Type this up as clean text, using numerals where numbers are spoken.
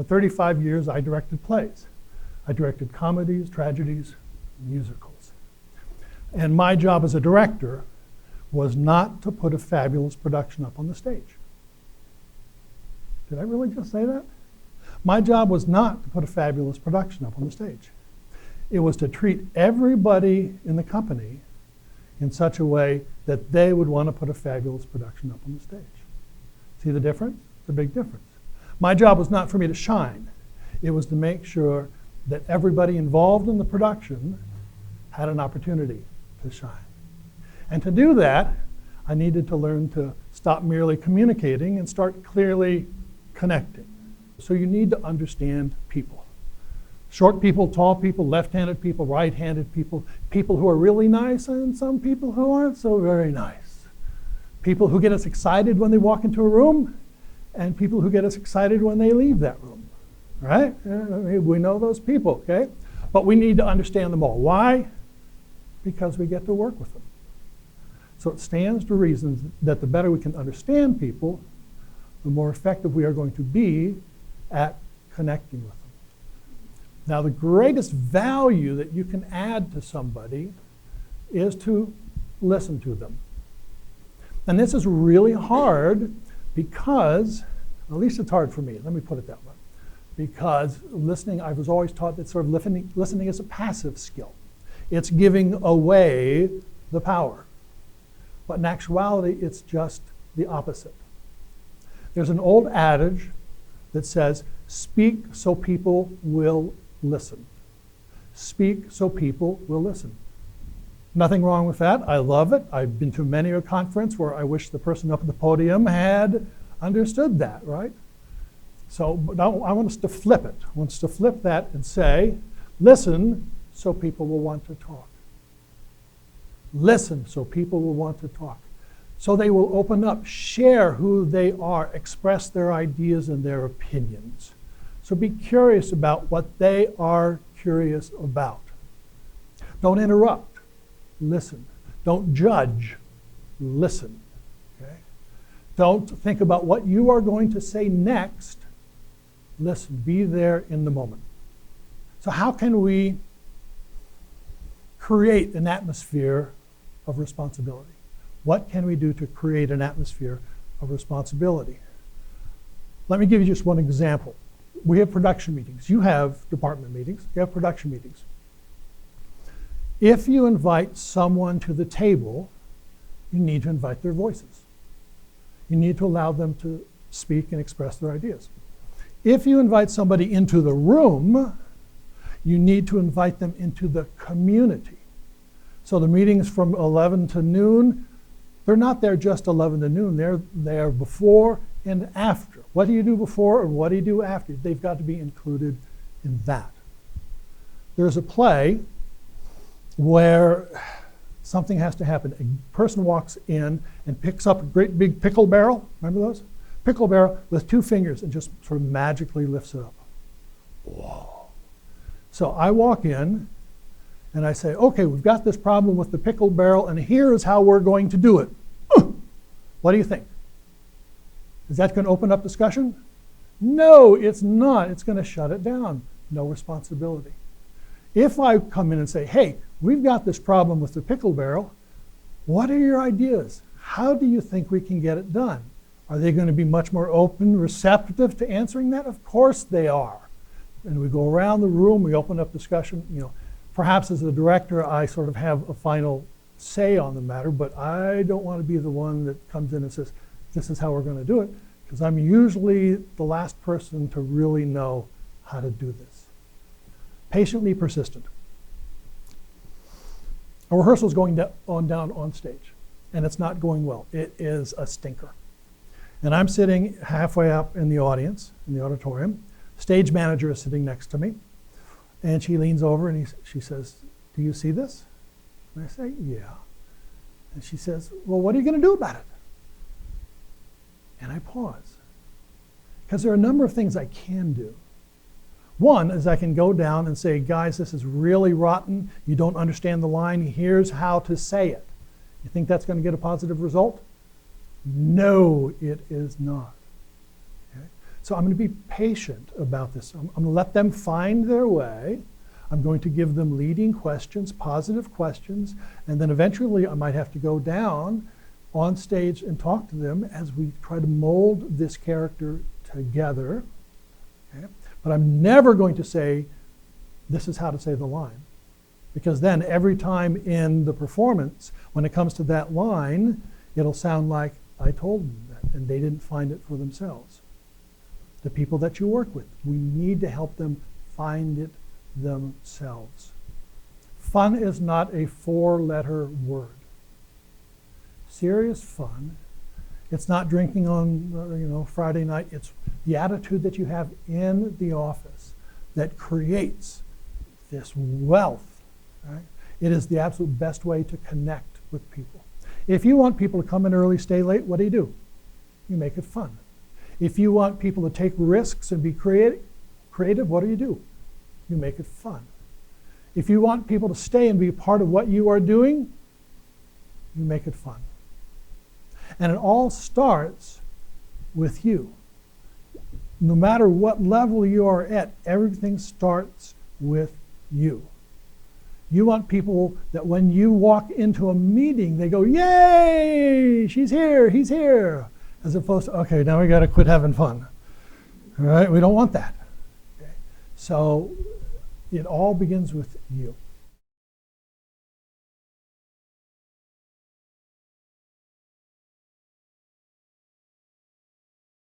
For 35 years, I directed plays. I directed comedies, tragedies, musicals. And my job as a director was not to put a fabulous production up on the stage. Did I really just say that? My job was not to put a fabulous production up on the stage. It was to treat everybody in the company in such a way that they would want to put a fabulous production up on the stage. See the difference? It's a big difference. My job was not for me to shine. It was to make sure that everybody involved in the production had an opportunity to shine. And to do that, I needed to learn to stop merely communicating and start clearly connecting. So you need to understand people. Short people, tall people, left-handed people, right-handed people, people who are really nice and some people who aren't so very nice. People who get us excited when they walk into a room and people who get us excited when they leave that room, right? We know those people, okay? But we need to understand them all. Why? Because we get to work with them. So it stands to reason that the better we can understand people, the more effective we are going to be at connecting with them. Now, the greatest value that you can add to somebody is to listen to them. And this is really hard because, at least it's hard for me, let me put it that way. Because listening, I was always taught that sort of listening is a passive skill. It's giving away the power. But in actuality, it's just the opposite. There's an old adage that says, speak so people will listen. Speak so people will listen. Nothing wrong with that. I love it. I've been to many a conference where I wish the person up at the podium had understood that, right? So now I want us to flip it. I want us to flip that and say, listen so people will want to talk. Listen so people will want to talk. So they will open up, share who they are, express their ideas and their opinions. So be curious about what they are curious about. Don't interrupt. Listen. Don't judge. Listen. Okay? Don't think about what you are going to say next. Listen. Be there in the moment. So how can we create an atmosphere of responsibility? What can we do to create an atmosphere of responsibility? Let me give you just one example. We have production meetings. You have department meetings. You have production meetings. If you invite someone to the table, you need to invite their voices. You need to allow them to speak and express their ideas. If you invite somebody into the room, you need to invite them into the community. So the meetings from 11 to noon, they're not there just 11 to noon. They're there before and after. What do you do before and what do you do after? They've got to be included in that. There's a play where something has to happen. A person walks in and picks up a great big pickle barrel. Remember those? Pickle barrel with two fingers and just sort of magically lifts it up. Whoa. So I walk in and I say, okay, we've got this problem with the pickle barrel and here's how we're going to do it. What do you think? Is that going to open up discussion? No, it's not. It's going to shut it down. No responsibility. If I come in and say, hey, we've got this problem with the pickle barrel, what are your ideas? How do you think we can get it done? Are they going to be much more open, receptive to answering that? Of course they are. And we go around the room, we open up discussion. You know, perhaps as a director, I sort of have a final say on the matter, but I don't want to be the one that comes in and says, this is how we're going to do it, because I'm usually the last person to really know how to do this. Patiently persistent. A rehearsal is going down on stage, and it's not going well. It is a stinker. And I'm sitting halfway up in the audience, in the auditorium. Stage manager is sitting next to me, and she leans over and she says, do you see this? And I say, yeah. And she says, well, what are you going to do about it? And I pause. Because there are a number of things I can do. One is I can go down and say, guys, this is really rotten. You don't understand the line. Here's how to say it. You think that's going to get a positive result? No, it is not. Okay? So I'm going to be patient about this. I'm going to let them find their way. I'm going to give them leading questions, positive questions, and then eventually I might have to go down on stage and talk to them as we try to mold this character together. Okay? But I'm never going to say, this is how to say the line. Because then every time in the performance, when it comes to that line, it'll sound like I told them that, and they didn't find it for themselves. The people that you work with, we need to help them find it themselves. Fun is not a four-letter word. Serious fun. It's not drinking on Friday night. It's the attitude that you have in the office that creates this wealth. Right? It is the absolute best way to connect with people. If you want people to come in early, stay late, what do? You make it fun. If you want people to take risks and be creative, what do? You make it fun. If you want people to stay and be a part of what you are doing, you make it fun. And it all starts with you. No matter what level you are at, everything starts with you. You want people that when you walk into a meeting, they go, yay, she's here, he's here. As opposed to, okay, now we got to quit having fun. All right, we don't want that. Okay? So it all begins with you.